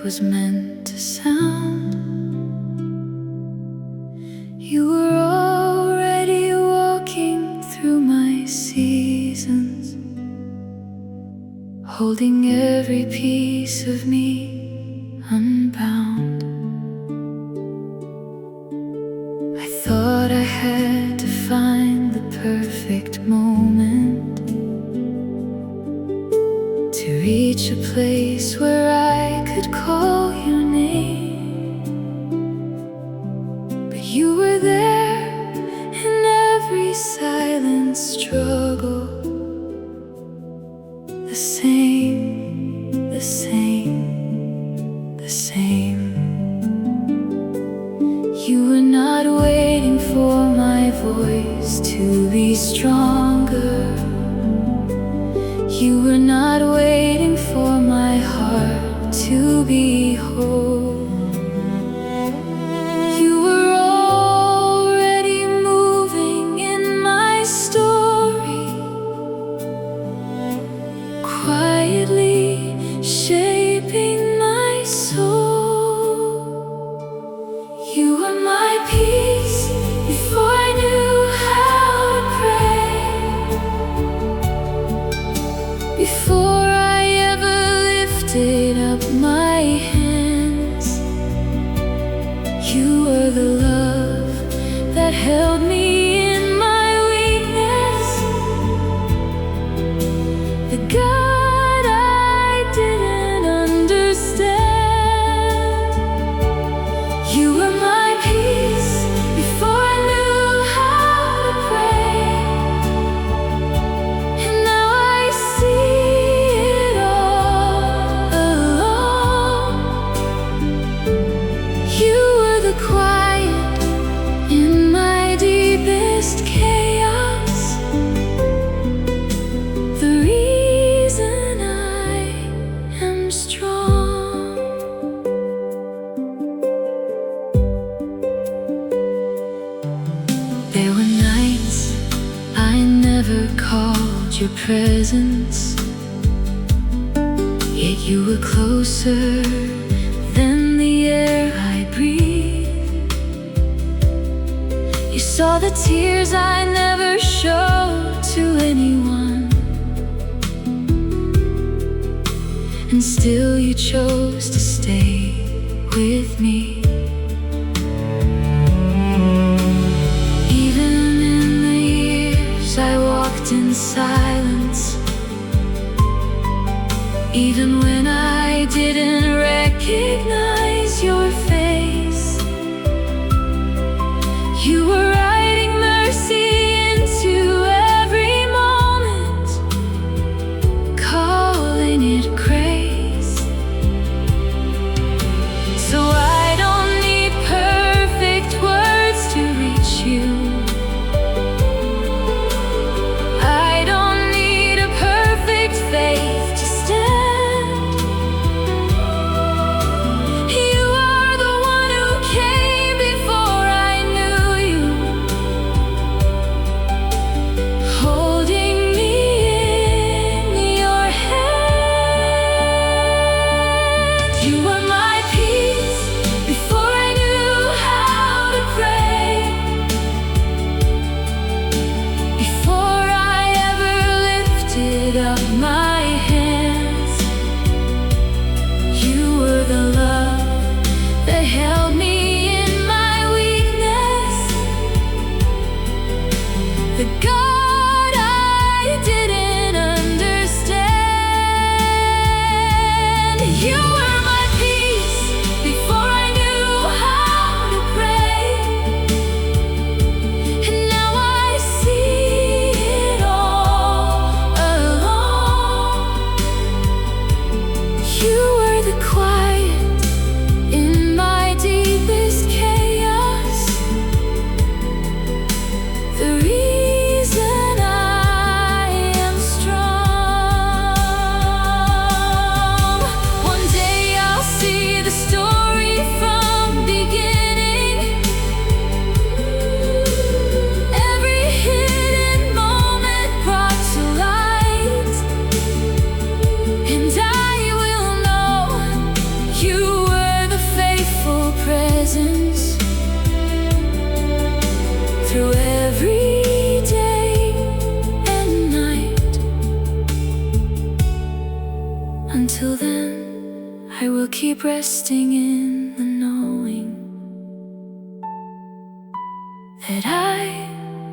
was meant to sound. You were already walking through my seasons, holding every piece of me unbound. I thought I had to find the perfect moment to reach a place where I could call your name. But you were there in every silent struggle, the same, the same, the same. You were not waiting for my voice to be stronger. You were not waiting for my heart to be whole. You were already moving in my story, quietly shaping my soul. You were my peace before I knew how to pray, before I ever lifted up my hands. You were the love that held me in my weakness, the God I didn't understand. You were my peace before I knew how to pray, and now I see it all alone. You were the quiet in my deepest chaos, the reason I am strong. There were nights I never called your presence, yet you were closer than the air I breathe. You saw the tears I never showed to anyone, and still you chose to stay with me. Even in the years I walked in silence, even when I didn't recognize your face, you were writing mercy into every moment, calling it grace. So I don't keep resting in the knowing that I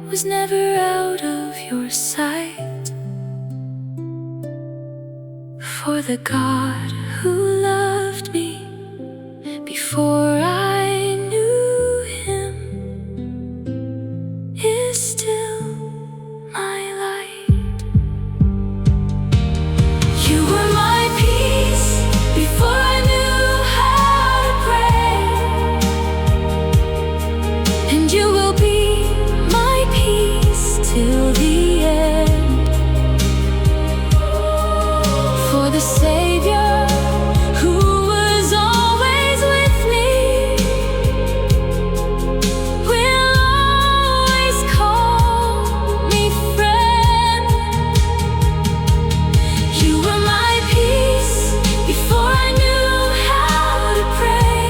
was never out of your sight. For the God who loved me before I knew Him is still my light. You were my peace before I knew how to pray, and you will be my peace till the end. For the Savior who was always with me will always call me friend. You were my peace before I knew how to pray,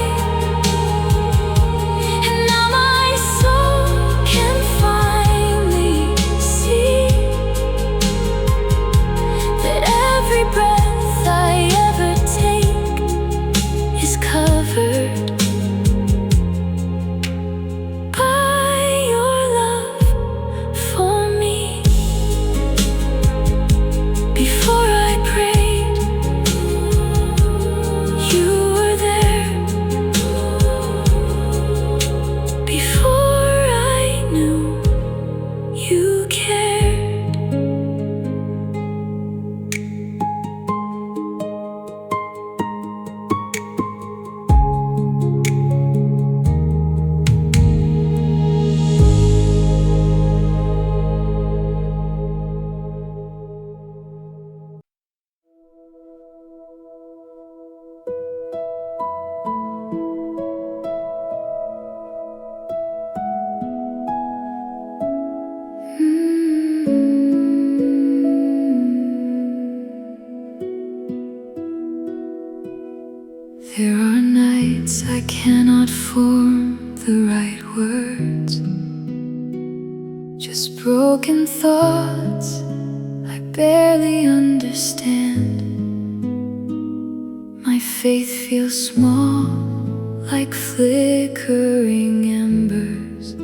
and now my soul can finally see that every breath I ever take is covered by your love for me. Before I prayed, you were there. Before I knew you cared. There are nights I cannot form the right words, just broken thoughts I barely understand. My faith feels small, like flickering embers,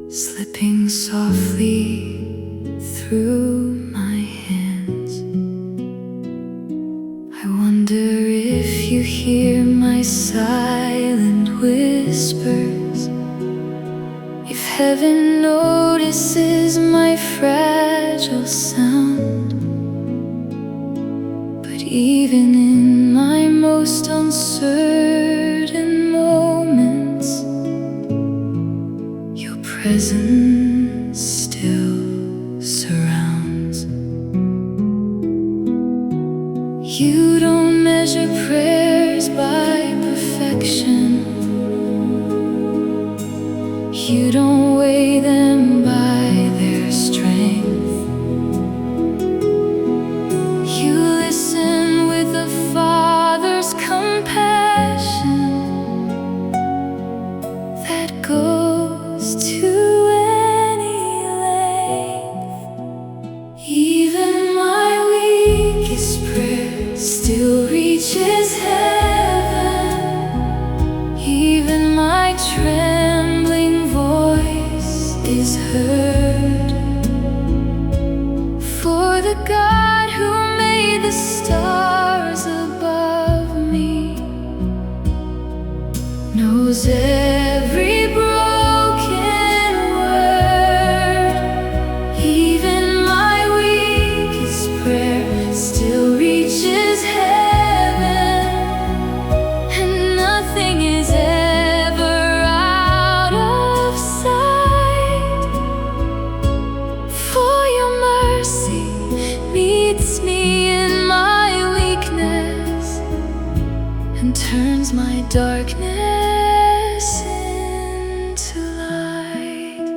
slipping softly through my hands. I wonder if you hear my silent whispers, if heaven notices my fragile sound. But even in my most uncertain moments, your presence still surrounds. You don't measure prayers by perfection. You don't weigh them by their strength. You listen with a father's compassion that goes to any length. Even my weakest prayer still reaches heaven. Even my trembling voice is heard. For the God who made the stars above me knows every broken word. Even my weakest prayer still reaches heaven, and nothing is ever out of sight. For your mercy meets me in my weakness and turns my darkness into light.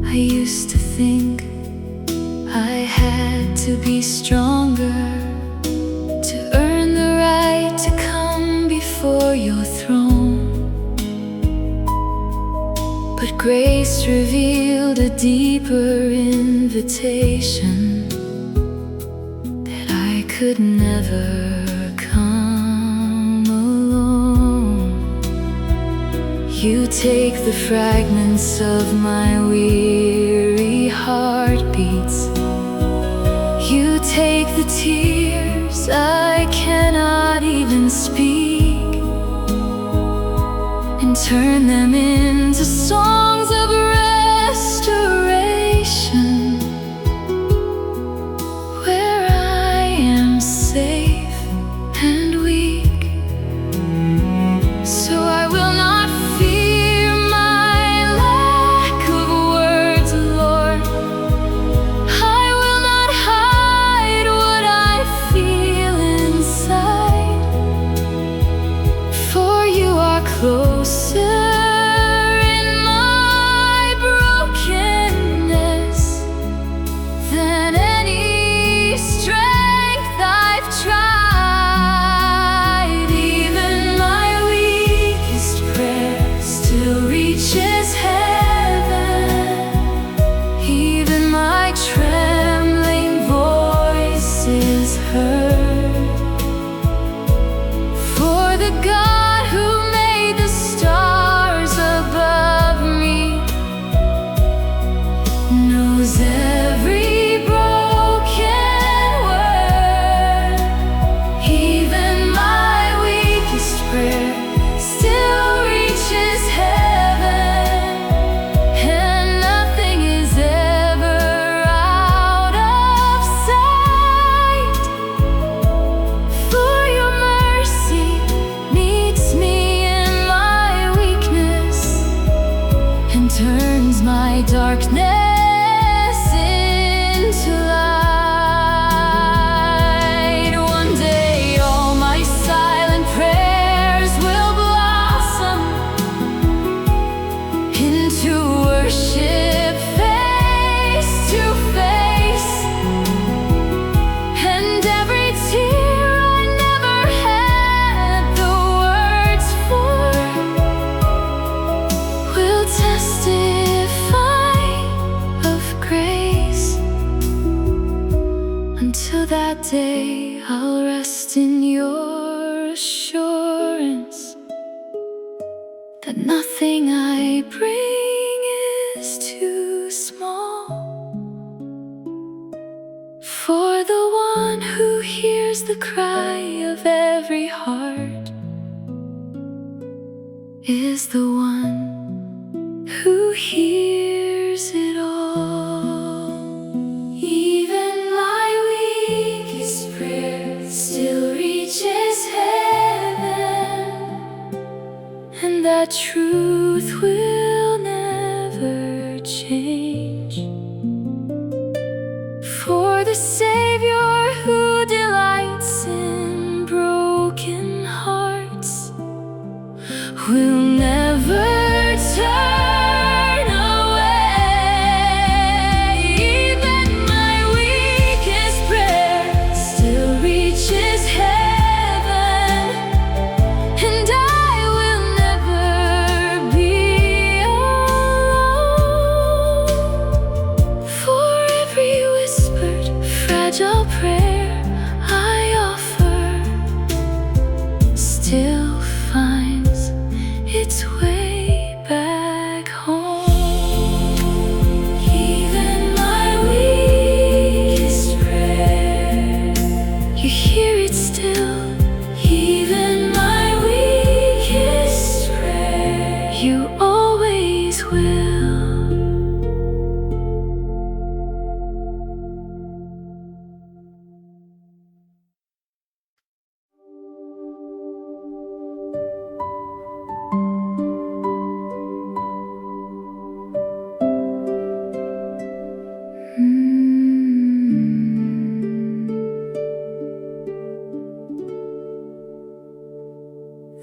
I used to think I had to be stronger to earn the right to come before your throne. But grace revealed a deeper invitation, that I could could never come alone. You take the fragments of my weary heartbeats. You take the tears I cannot even speak, and turn them into songs of restoration, where I am safe and weak. So I will not fear my lack of words, Lord. I will not hide what I feel inside, for you are closer in my brokenness than any strength I've tried. Even my weakest prayer still reaches heaven. Even my trembling voice is heard. For the God who made the stars above me knows every broken word. Even my weakest prayer still reaches heaven, and nothing is ever out of sight. For your mercy meets me in my weakness, and turns my darkness into light. One day all my silent prayers will blossom into worship face to face, and every tear I never had the words for will testify of grace. Until that day, I'll rest in your assurance that nothing I bring is too small. For the one who hears the cry of every heart is the one who hears it all. Even my weakest prayer still reaches heaven, and that truth will never change. For the Savior who delights in broken hearts will never turn away. Even my weakest prayer still reaches heaven, and I will never be alone. For every whispered, fragile prayer I offer still finds its way back home. Even my weakest prayer, you hear it still. Even my weakest prayer, you always will.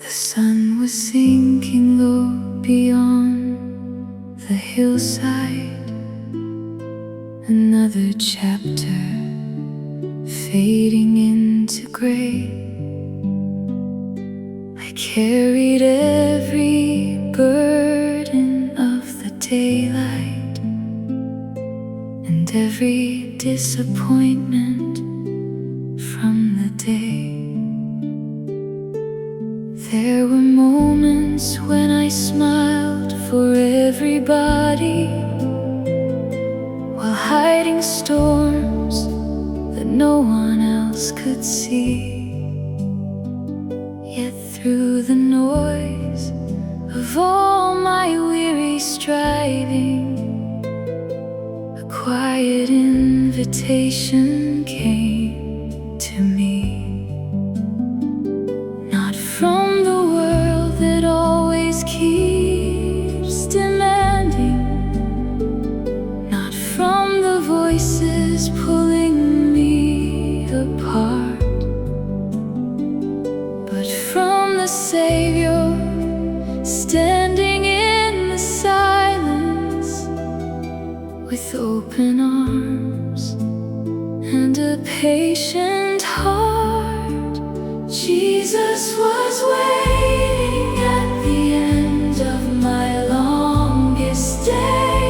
The sun was sinking low beyond the hillside. Another chapter fading into gray. I carried every burden of the daylight and every disappointment from There were moments when I smiled for everybody, while hiding storms that no one else could see. Yet through the noise of all my weary striving, a quiet invitation came to me. Not from the world that always keeps demanding, not from the voices pulling me apart, but from the Savior standing in the silence with open arms and a patient heart. Jesus was waiting at the end of my longest day,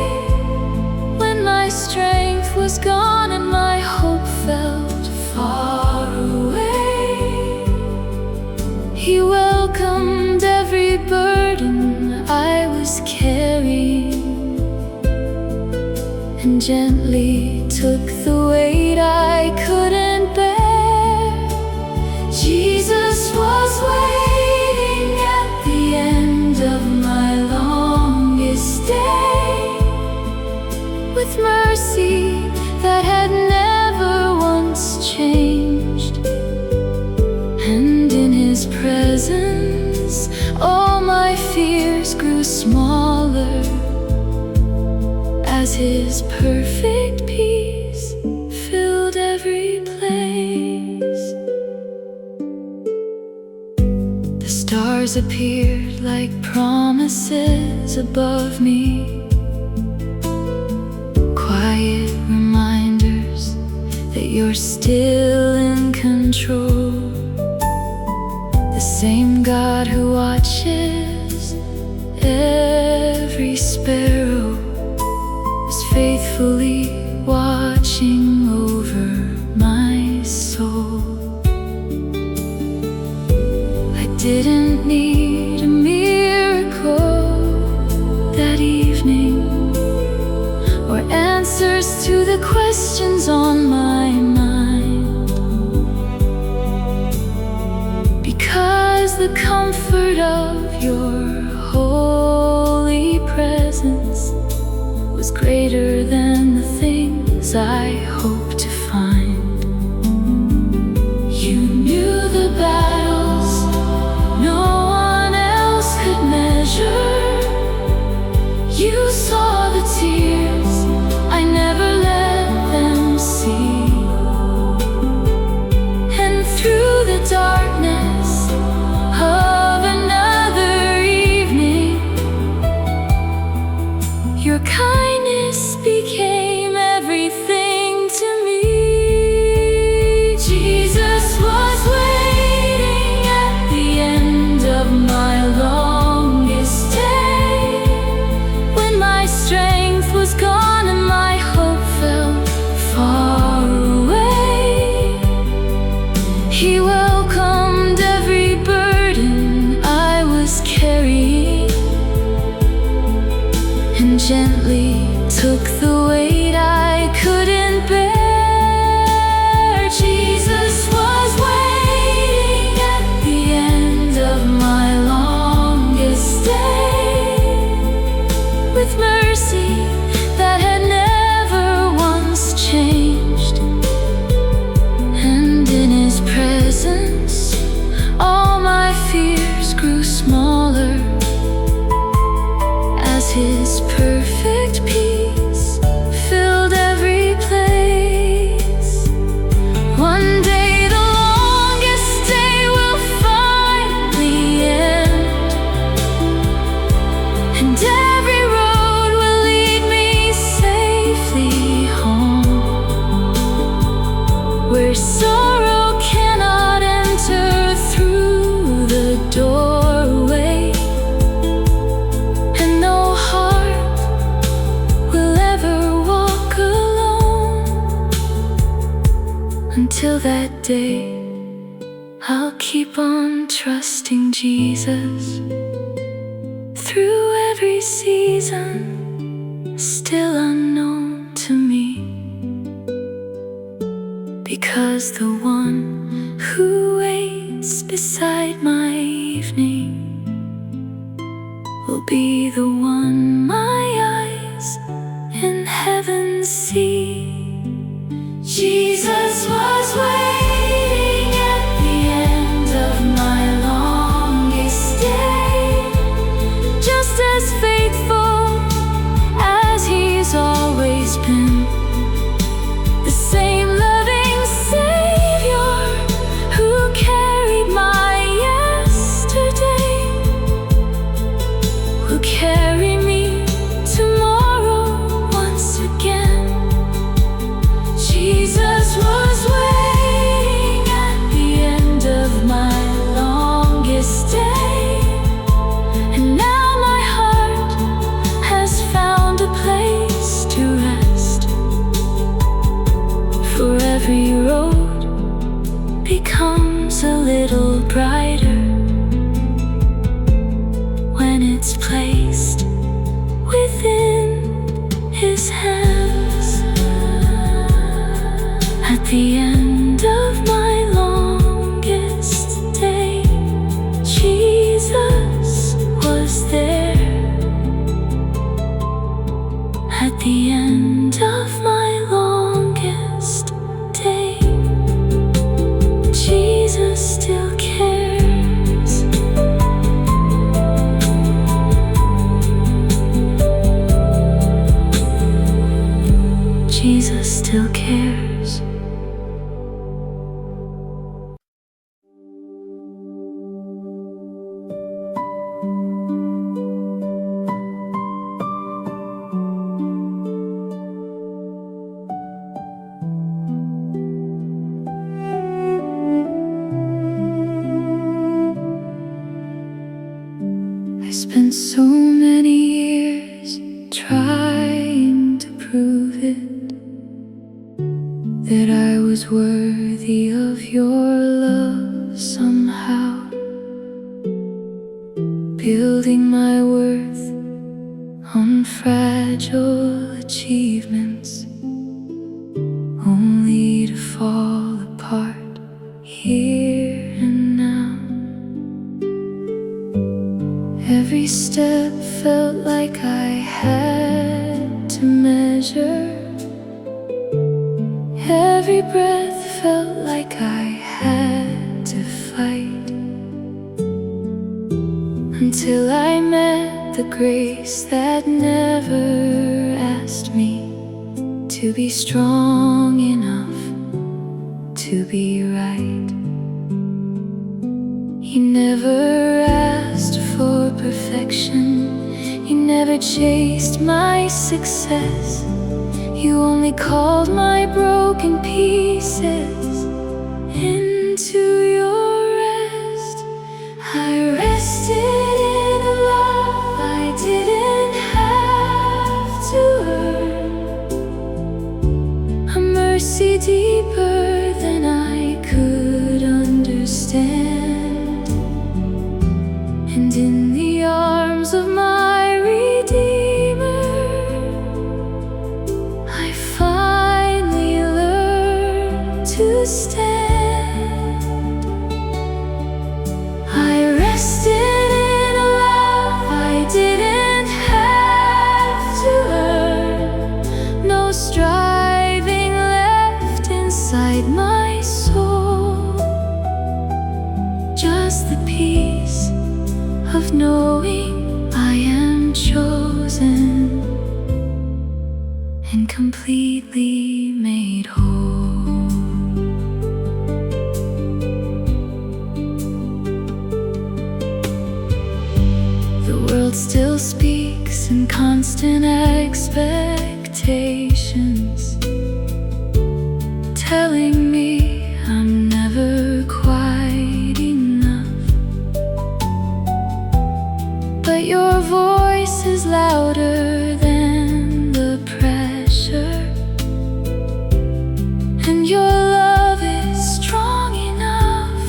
when my strength was gone and my hope felt far away. He welcomed every burden I was carrying, and gently took the weight I couldn't bear. Jesus was waiting at the end of my longest day, with mercy that had never once changed. And in His presence all my fears grew smaller, as His perfect peace filled every place. The stars appeared like promises above me, quiet reminders that you're still in control. The same God who watches every sparrow is faithfully watching over my soul. I didn't need a miracle that evening, or answers to the questions on my mind, because the comfort of your holy presence was greater than the things I hoped to find. You knew the battles no one else could measure. You saw the tears I never let them see, and through the darkness of another evening, your kindness became everything to me. Jesus was waiting at the end of my longest day, when my strength was gone and my hope felt far away. He welcomed every burden I was carrying, and gently took the weight I couldn't bear. Jesus was waiting at the end of my longest day, with mercy that had never once changed. And in His presence all my fears grew smaller, as His perfect peace filled every place. One day the longest day will finally end, and every road will lead me safely home, where sorrow cannot enter through the doorway, and no heart will ever walk alone. Until that day, I'll keep keep on trusting Jesus through every season, still unknown to me, because the one who waits beside my evening will be the one my eyes in heaven see. Jesus was waiting at the end of my longest day, just as faithful as he's always been, the same loving Savior who carried my yesterday will carry me tomorrow once again. Jesus was waiting at the end of my longest day, and now my heart has found a place to rest. For every road becomes a little brighter when it's placed within his hands. At the end of my longest day, Jesus was there. At the end of my longest day, Jesus still cares. Jesus still cares. I spent so many years trying to prove it, that I was worthy of your love somehow, building my worth on fragile achievements, only to fall apart here and now. Every step felt like I had to measure. Every breath felt like I had to fight, until I met the grace that never asked me to be strong enough to be right. He never asked for perfection, he never chased my success. You only called my broken pieces into your rest. I rested in a love I didn't have to earn, a mercy deeper than I could understand. And in the arms of my Redeemer, I finally learned to stand. I rested in a love I didn't have to earn, no striving left inside my soul, just the peace of knowing I am chosen and completely made whole. The world still speaks in constant expectations, telling me I'm never quite enough. But your voice is louder than the pressure, and your love is strong enough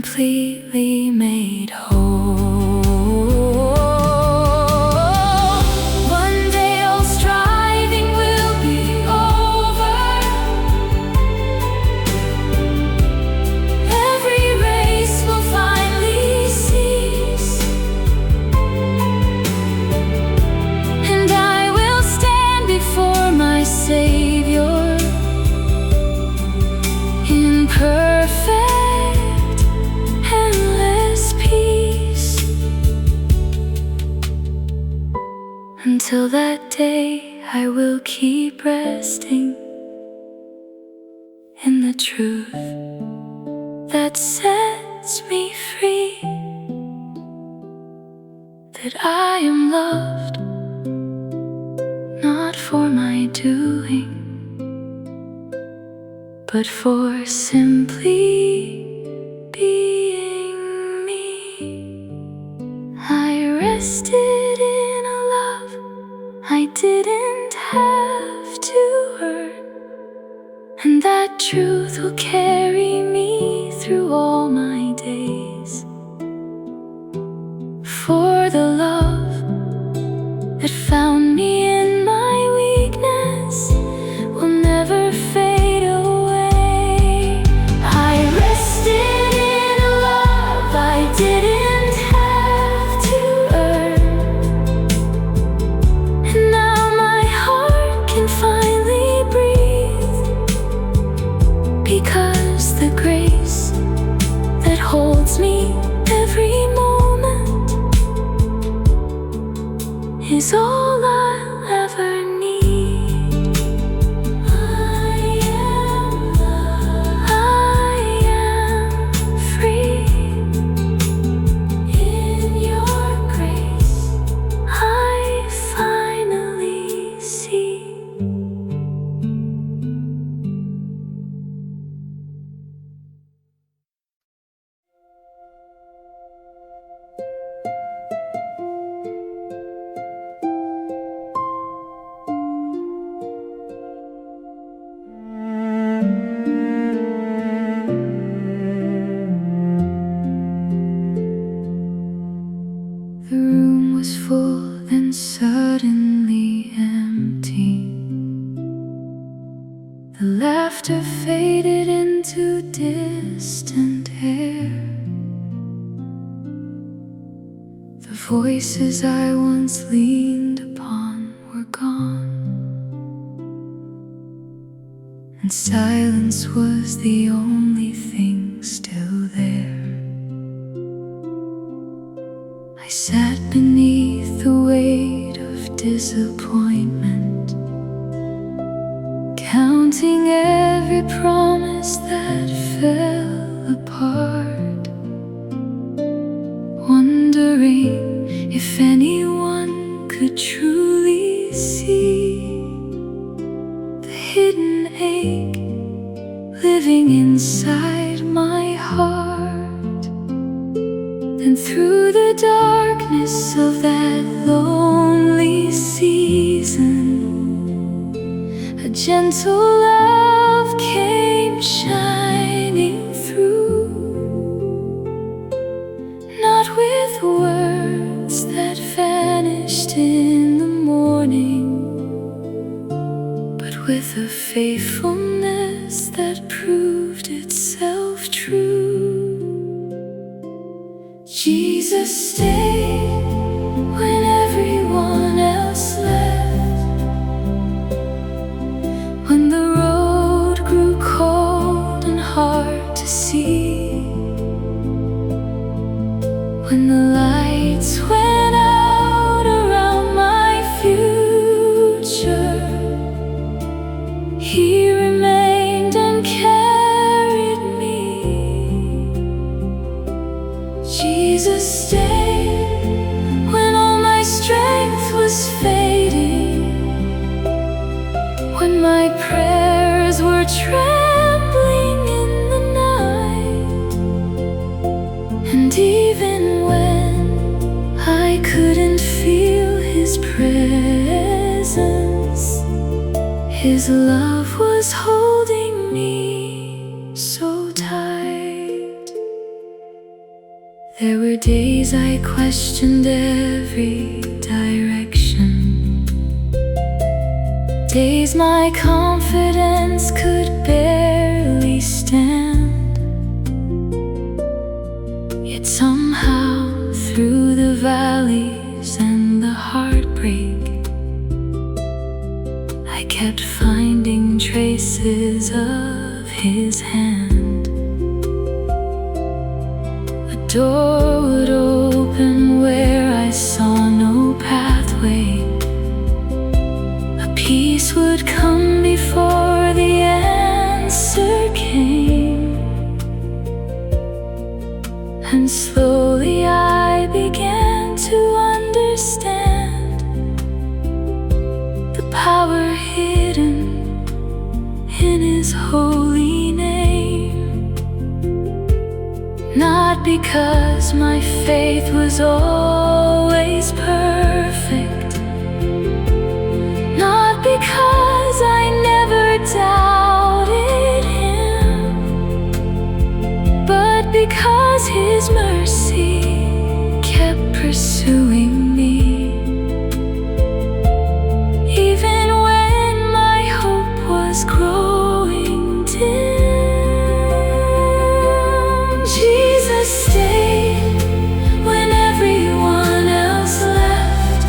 completely made whole. One day all striving will be over. Every race will finally cease, and I will stand before my Savior in perfect, endless peace. Until that day, I will keep resting in the truth that sets me free, that I am loved, not for my doing, but for simply being me. I rested in a love I didn't have to earn, and that truth will carry me through all my days. For the love that found me in my weakness will never fade away. I rested in a love I didn't have to earn, and now my heart can finally breathe, because the grace that holds me every moment is all I'll ever need. I am loved, I am free. In your grace, I finally see. The room was full, then suddenly empty. The laughter faded into distant air. The voices I once leaned upon were gone, and silence was the only thing still there. I sat beneath the weight of disappointment, counting every promise that fell apart, wondering if anyone could truly see the hidden ache living inside my heart. And through the darkness of that lonely season, a gentle love came shining through, not with words that vanished in the morning, but with a faithfulness that proved itself true. Jesus stayed when everyone else left, when the road grew cold and hard to see, when the lights went out around my future. He remained and carried me. Jesus stayed when all my strength was fading, when my prayers were trembling in the night, and even when I couldn't feel His presence, His love was holding me so tight. There were days I questioned every direction, days my confidence could barely stand. Yet somehow, through the valleys and the heartbreak, I kept finding traces of His hand. A door would open where I saw no pathway. A peace would come before the answer came. And slowly I began to understand the power hidden in His holy name. Not because my faith was always perfect, not because I never doubted Him, but because His mercy kept pursuing me. Even when my hope was growing dim, Jesus stayed when everyone else left.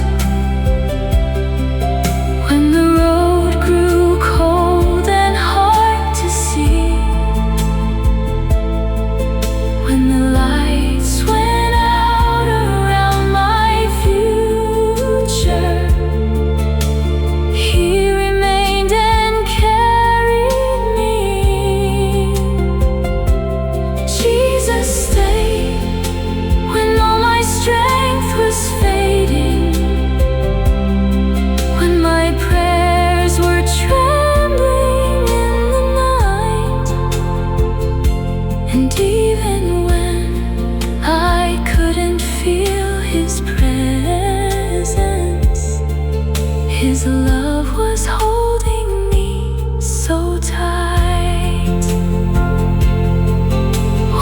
When the road grew cold and hard to see, when the lights went out around my future, He remained and carried me. Jesus stayed when all my strength was fading, when my prayers were trembling in the night, and even when I couldn't feel His presence, His love was holding me so tight.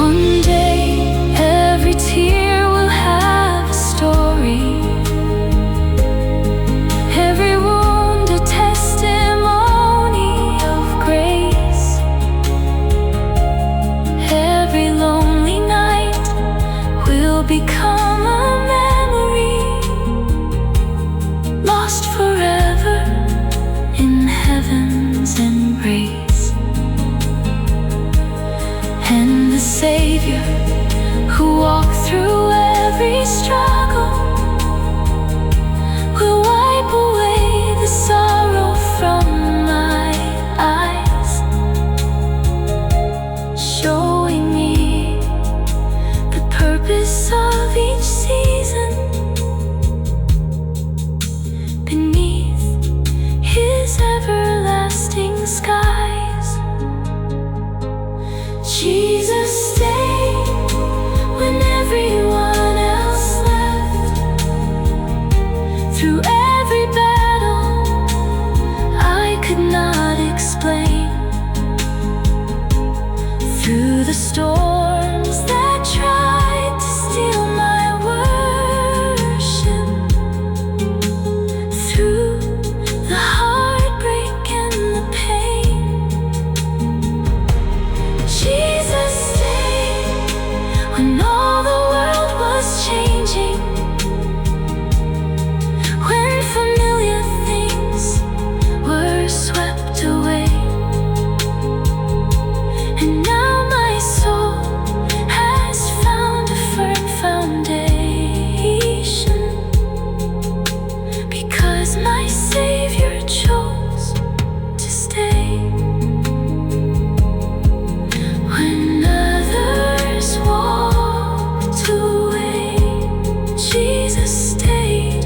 One day, every tear will have a story, every wound a testimony of grace, every lonely night will become a memory, lost forever in heaven's embrace. And the Savior who walked through every struggle will wipe away the sorrow from my eyes, showing me the purpose of each season beneath His everlasting skies. Jesus stayed when everyone else left. Through every battle I could not explain, through the storms that tried to steal my worship, through the heartbreak and the pain, Jesus stayed when all the world was changing, when familiar things were swept away. And now my soul has found a firm foundation, because my Savior chose to stay. When others walked away, Jesus stayed.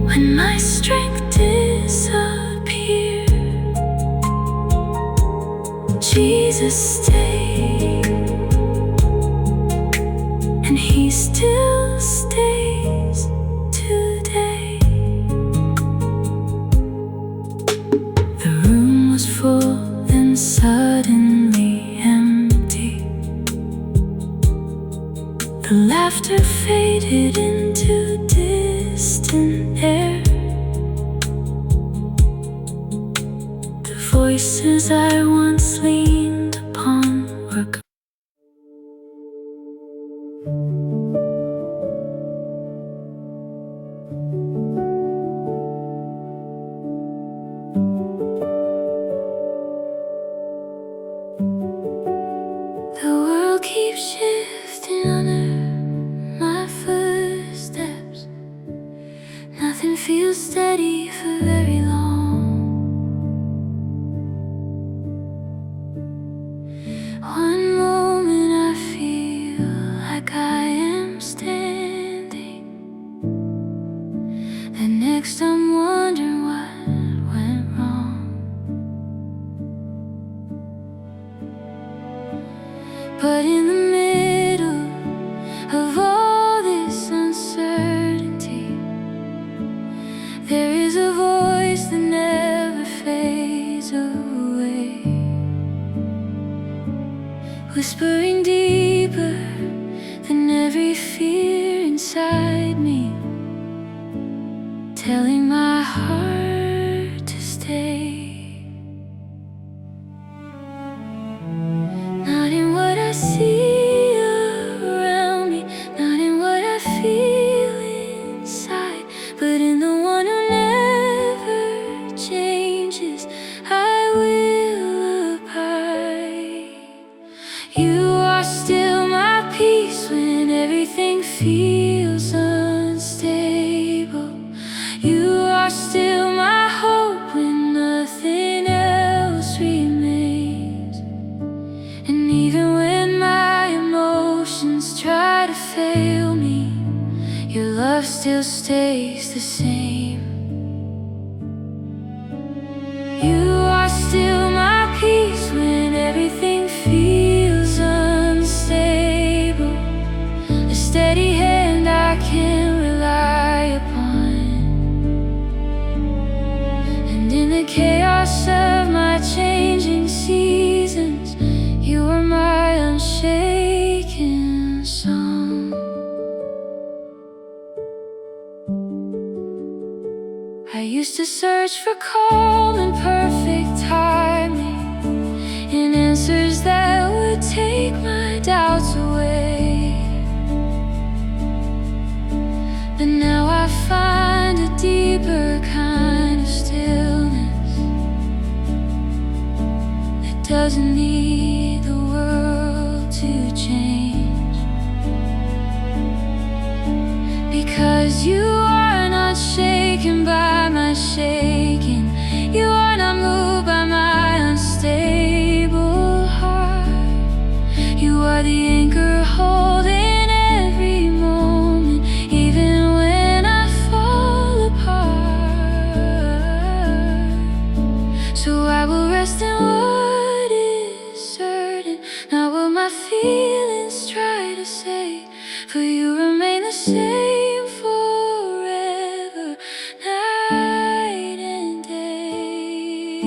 When my strength disappeared, Jesus stayed. And He still stays today. The room was full, then suddenly empty. The laughter faded into distant air. The voices I once leaned upon were gone. The world keeps shifting under my footsteps. Nothing feels steady for very long. One moment I feel like I am standing, the next I'm wondering what went wrong. But in the middle of all this uncertainty, there is a voice that never fades away, whispering deeper than every fear inside me, telling my heart to stay. Not in what I see around me, not in what I feel inside, but in the one who never changes, I will abide. You are still my peace when everything feels unstable. You are still my hope when nothing else remains. And even when my emotions try to fail me, your love still stays the same. You are still my peace when everything feels unstable, a steady hand I can rely upon. And in the chaos of my changing seasons, you are my unshaken song. I used to search for calm and perfect timing, and answers that would take my doubts away. But now I find a deeper kind of stillness that doesn't need the world to change, because you are not shaken by my shaking. You are not moved by my unstable heart. You are the anchor holding every moment, even when I fall apart. So I will rest in what is certain, not what my feelings try to say, for you remain the same forever, night and day.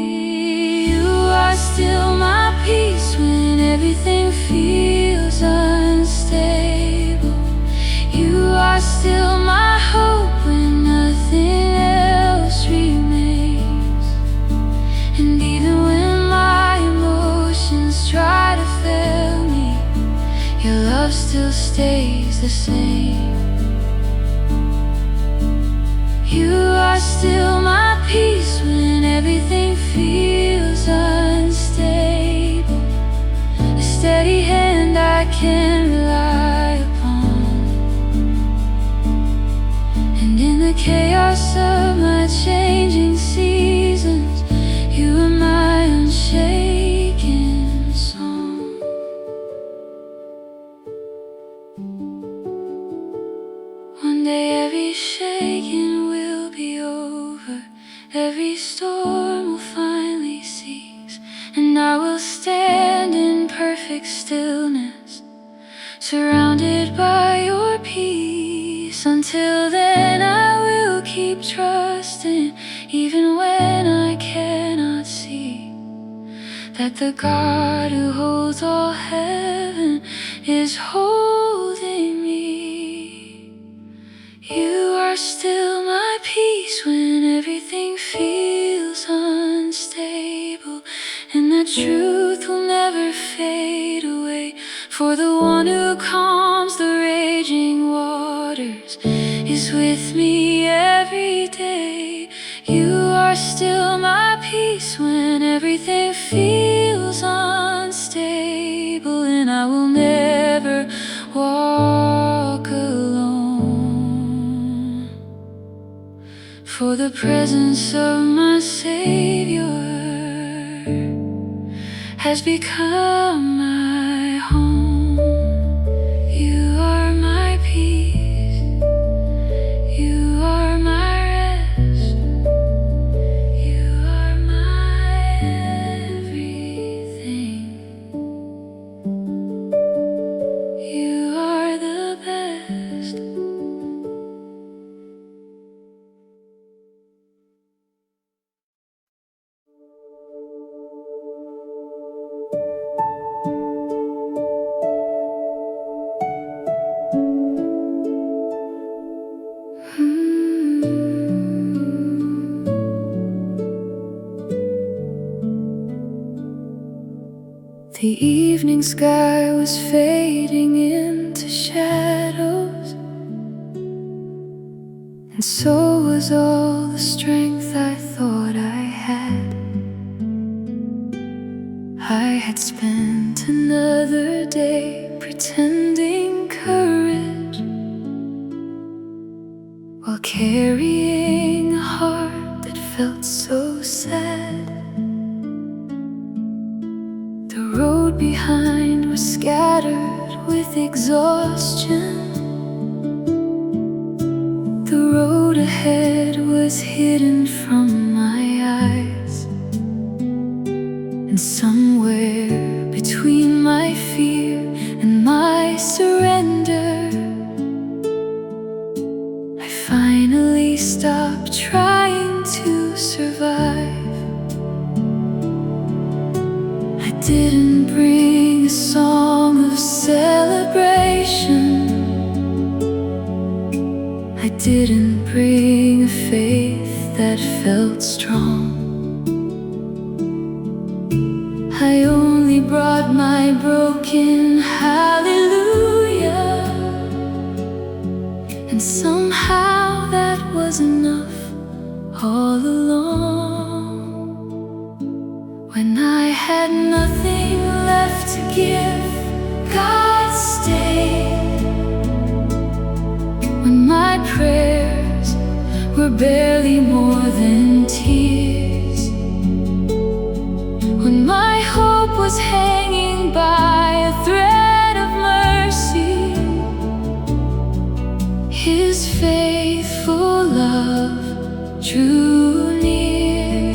You are still my peace when everything feels unstable. You are still my hope when nothing else remains. And even when my emotions try to fail me, your love still stays the same. You are still my peace when everything feels unstable, a steady hand I can rely upon. And in the chaos of my changing seasons, you are my unshaken song. One day every shaking will be over, every storm will finally cease, and I will stand in perfect stillness, surrounded by your peace. Until then I will keep trusting, even when I cannot see, that the God who holds all heaven is holding me. You are still my peace when everything feels unstable, and that truth will never fade away. For the one who calms the raging waters is with me every day. You are still my peace when everything feels unstable, and I will never walk alone. For the presence of my Savior has become my home. You are my peace, you are my rest, you are my everything. You are the best. The evening sky was fading into shadows, and so was all the strength I thought I had. I had spent another day pretending courage, while carrying a heart that felt so sad. The road behind was scattered with exhaustion. The road ahead was hidden from my eyes, and somewhere between my fear and my surrender, I finally stopped trying to survive. I didn't bring a song of celebration, I didn't bring a faith that felt strong. I only brought my broken hallelujah, and somehow that was enough all along. When I had nothing left to give, God stayed. When my prayers were barely more than tears, when my hope was hanging by a thread of mercy, His faithful love drew near.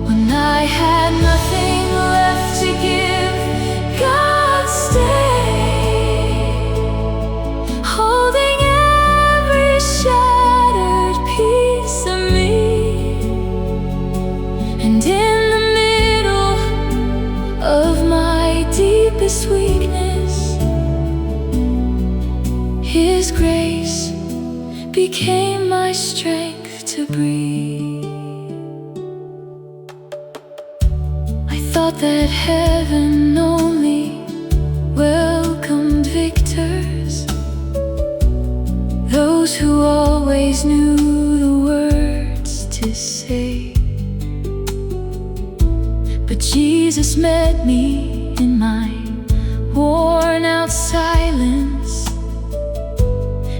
When I had nothing left to give, God stayed, holding every shattered piece of me. And in the middle of my deepest weakness, His grace became my strength to breathe. I thought that heaven only welcomed victors, those who always knew the words to say. But Jesus met me in my worn out silence,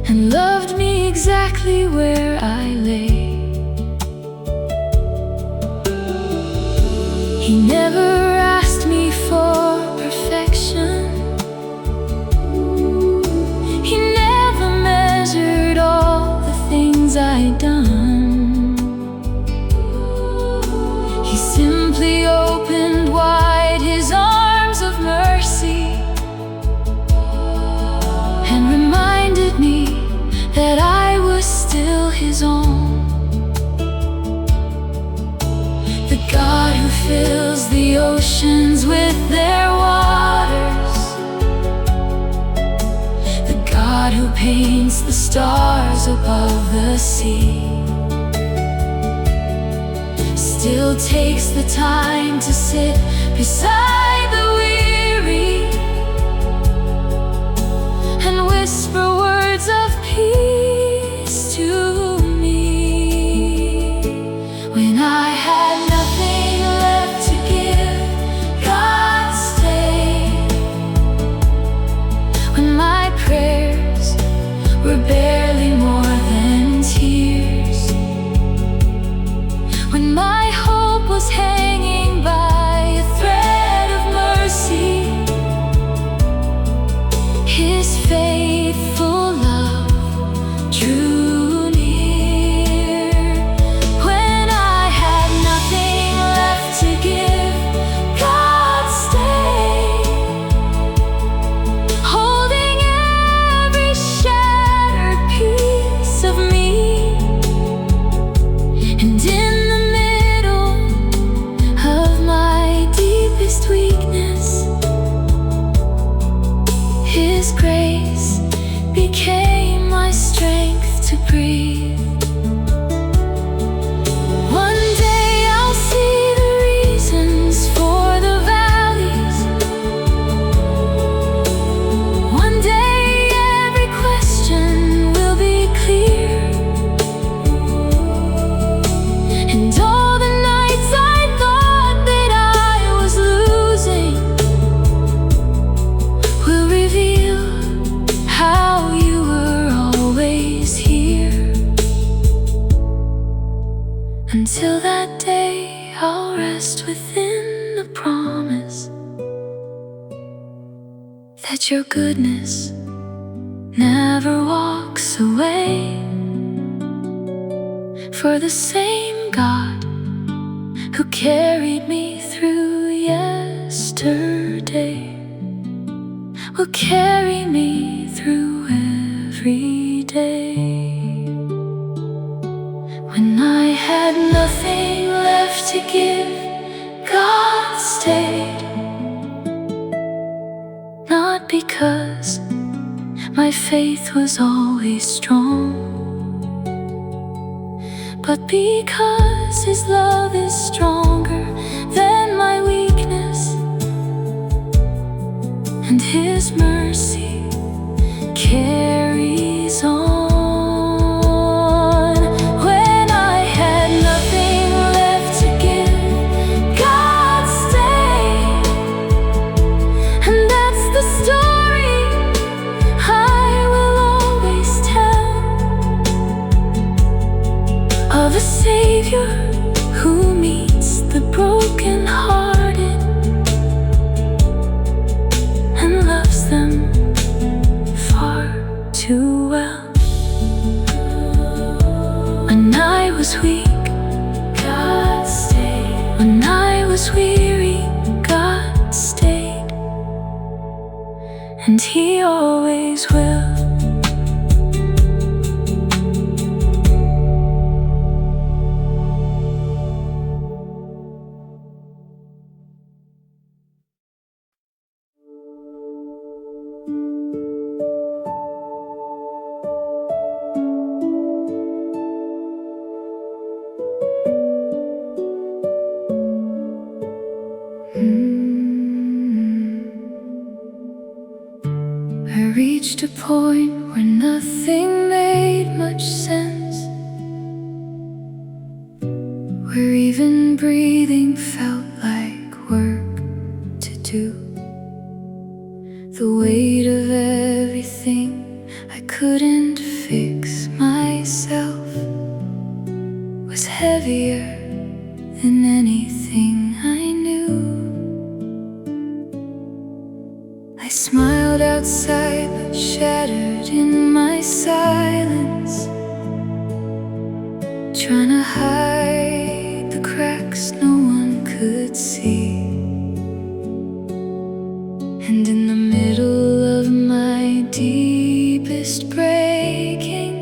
and loved me exactly where I lay. He never asked me for perfection, He never measured all the things I'd done. He simply opened wide His arms of mercy, and reminded me that I was still His own. The God who fills the oceans with their waters, the God who paints the stars above the sea, still takes the time to sit beside the weary and whisper words of peace to me. When I had nothing left to give, God stayed. When my prayers were barely more than tears, when my hope was hanging by a thread of mercy, His faithful love drew near. When I had nothing left to give, God stayed, holding every shattered piece of me. And in the middle of my deepest weakness, His grace became my strength to breathe. One day I'll see the reasons for the valleys. One day every question will be clear. And all the nights I thought that I was losing will reveal how you were always here. Until that day, I'll rest within the promise that your goodness never walks away. For the same God who carried me through yesterday will carry me through every day. When I had nothing left to give, God stayed. Not because my faith was always strong, but because His love is stronger than my weakness, and His mercy carries on. When I had nothing left to give, God stayed. And that's the story I will always tell, of a Savior who meets the brokenhearted and loves them far too well. When I was weak, God stayed. When I was weary, God stayed. And He always will. I reached a point where nothing made much sense, where even breathing felt like work to do. The weight of everything I couldn't fix myself was heavier than anything I knew. I smiled outside but shattered in my silence, trying to hide the cracks no one could see. And in the middle of my deepest breaking,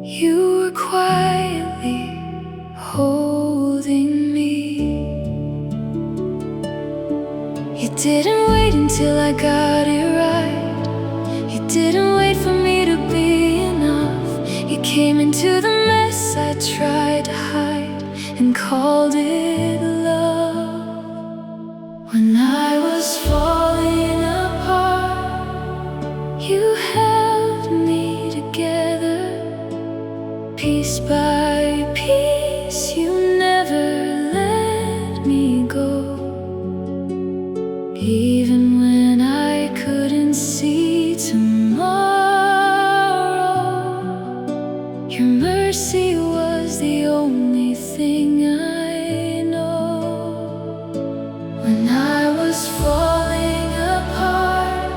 you were quietly holding me. You didn't wait until I got it right. You didn't came into the mess I tried to hide and called it love. When I was falling apart, you held me together. Piece by piece, you never let me go. Even when I couldn't see tomorrow, your mercy was the only thing I know. When I was falling apart,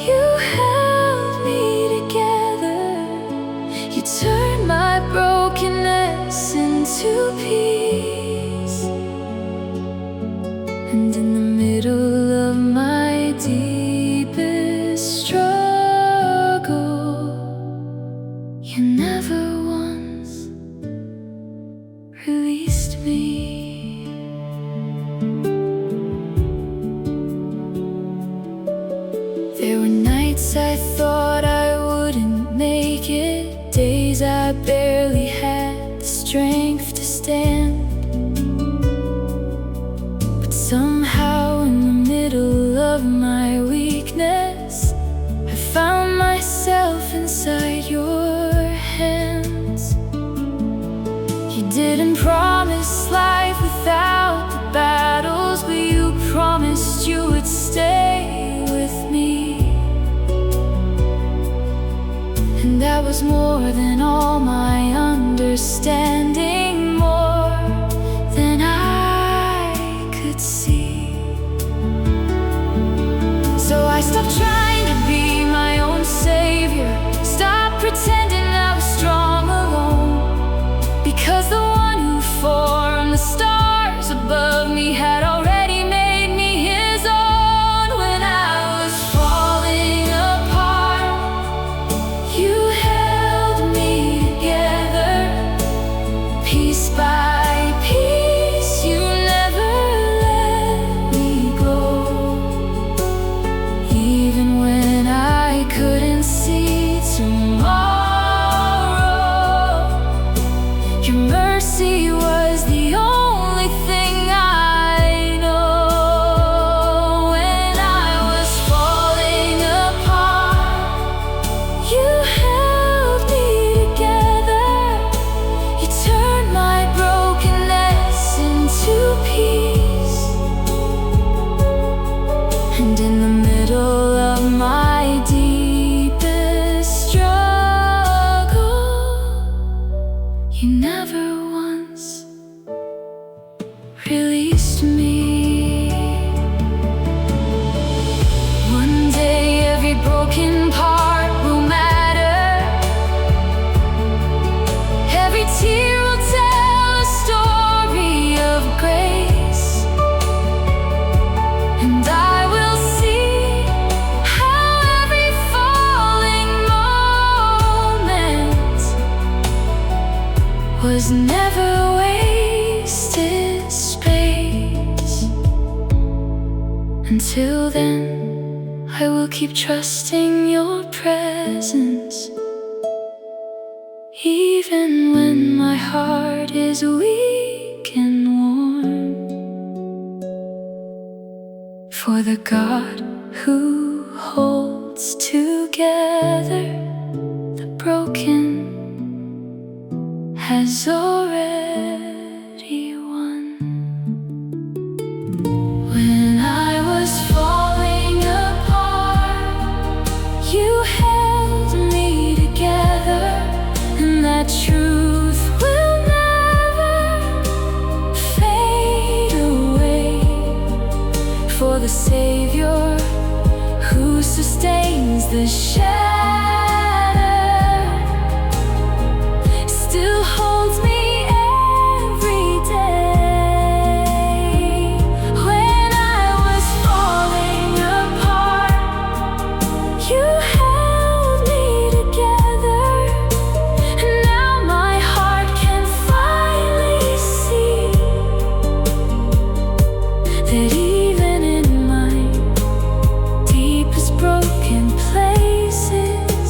you held me together. You turned my brokenness into peace. And in the middle of my deepest struggle, you never once released me. There were nights I thought I wouldn't make it, days I barely had the strength to stand. But somehow in the middle of my weakness, I found myself inside your hands. You didn't promise life without the battles, but you promised you would stay with me. And that was more than all my understanding, more than I could see. So I stopped trying to be my own savior, stopped pretending I was strong alone, because the one who formed the stars above me had already made me his own. When I was falling apart, you held me together. Piece by piece, you never let me go. Even when I couldn't see tomorrow, your mercy was the only thing I know. When I was falling apart, you held me together. You turned my brokenness into peace. And in the middle of my deepest struggle, you never once released me. One day every broken part will matter. Every tear will tell a story of grace. And I will see how every falling moment was never wasted space. Until then, I will keep trusting your presence, even when my heart is weak and worn. For the God who holds together the broken has already won. When I was falling apart, you held me together, and that truth will never fade away. For the Savior who sustains the shattered still holds me every day. When I was falling apart, you held me together, and now my heart can finally see that even in my deepest broken places,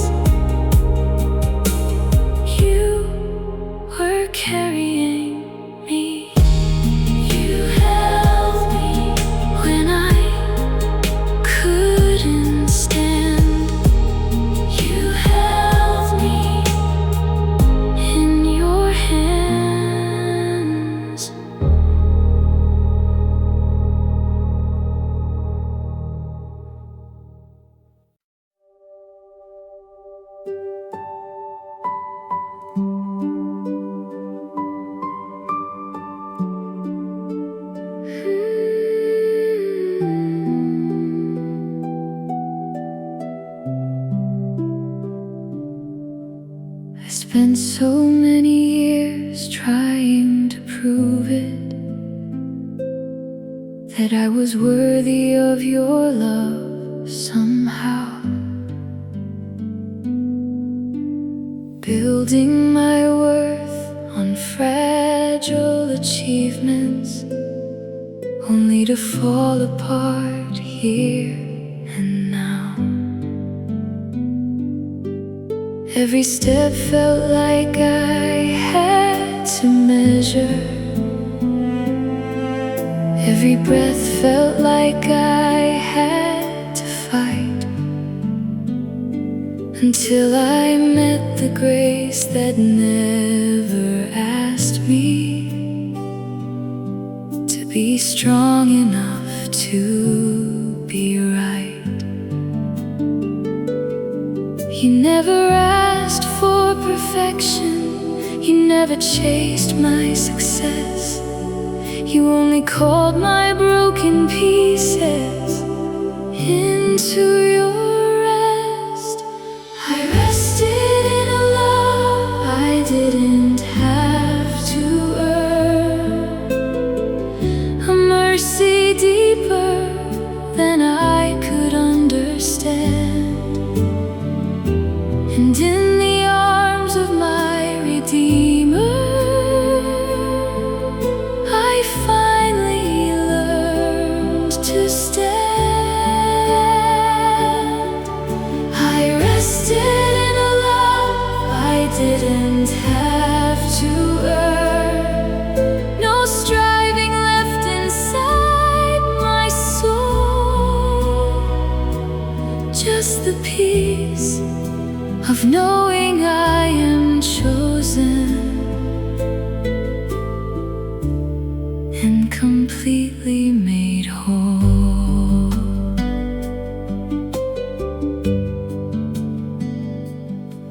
that I was worthy of your love somehow. Building my worth on fragile achievements, only to fall apart here and now. Every step felt like I had to measure. Every breath felt like I had to fight, until I met the grace that never asked me to be strong enough to be right. You never asked for perfection, you never chased my success. You only called my broken pieces into your rest. I rested in a love I didn't have to earn, a mercy deeper than I could understand. And in the arms of my Redeemer, I finally learned to stand. I rested in a love I didn't have to earn, no striving left inside my soul, just the peace of knowing I am chosen and completely made whole.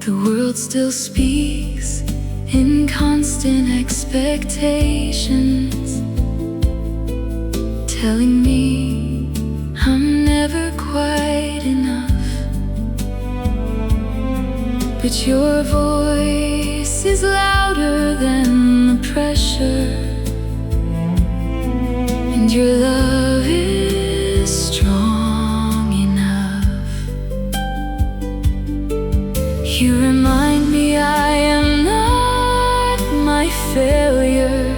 The world still speaks in constant expectations, telling me I'm never quite enough. But your voice is louder than the pressure, and your love is strong enough. You remind me I am not my failure.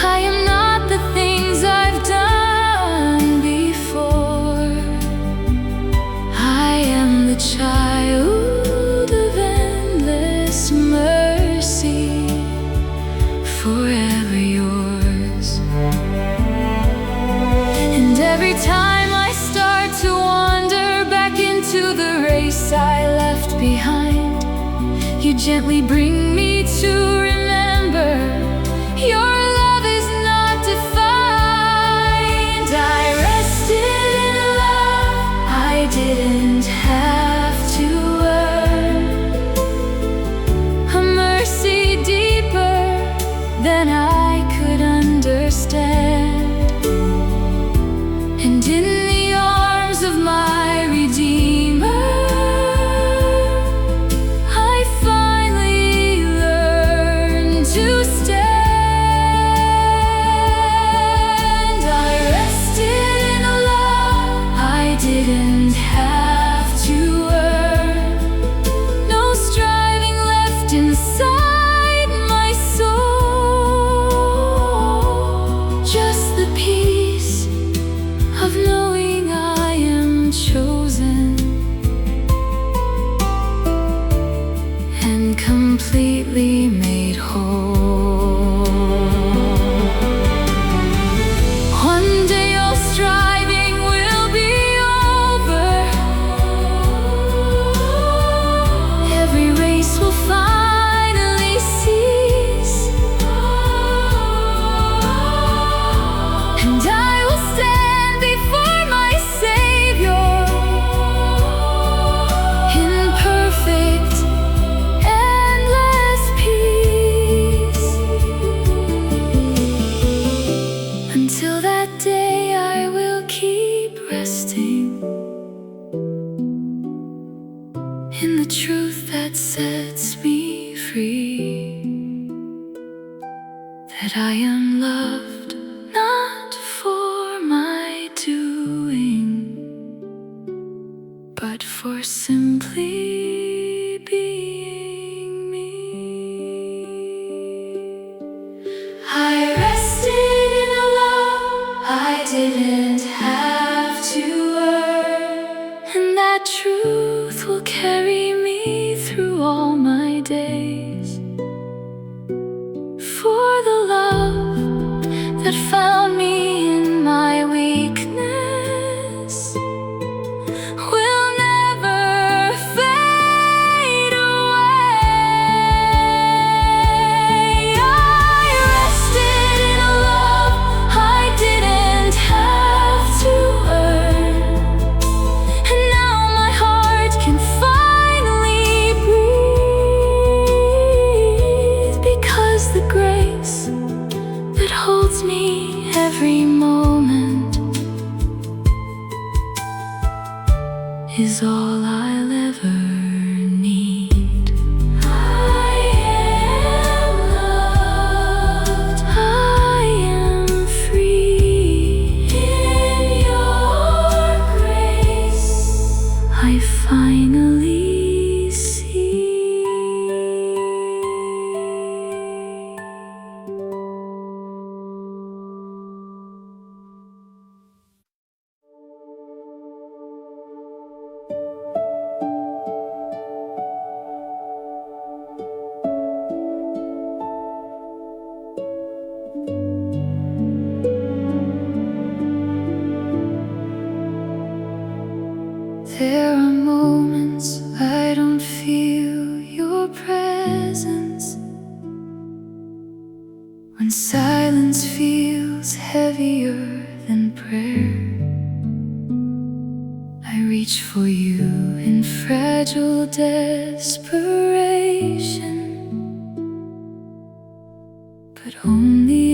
I am not the things I've done before. I am the child of endless mercy, forever yours. And every time I start to wander back into the race I left behind, you gently bring me to remember your love is not defined. I rested in a love I didn't have to earn, a mercy deeper than I could understand. And in the arms of my Redeemer, I finally learned to stand. I rested in a love I didn't have to earn, no striving left inside my soul, just the peace of knowing I am chosen and completely made whole. One day all striving will be over, every race will finally cease, and I will stand before my Savior in perfect, endless peace. Until that day I will keep resting in the truth that sets me free, that I am loved, not me in my weakness will never fade away. I rested in a love I didn't have to earn, and now my heart can finally breathe, because the grace that holds me every moment is all I'll ever need. I am loved, I am free. In your grace I finally see. There are moments I don't feel your presence, when silence feels heavier than prayer. I reach for you in fragile desperation, but only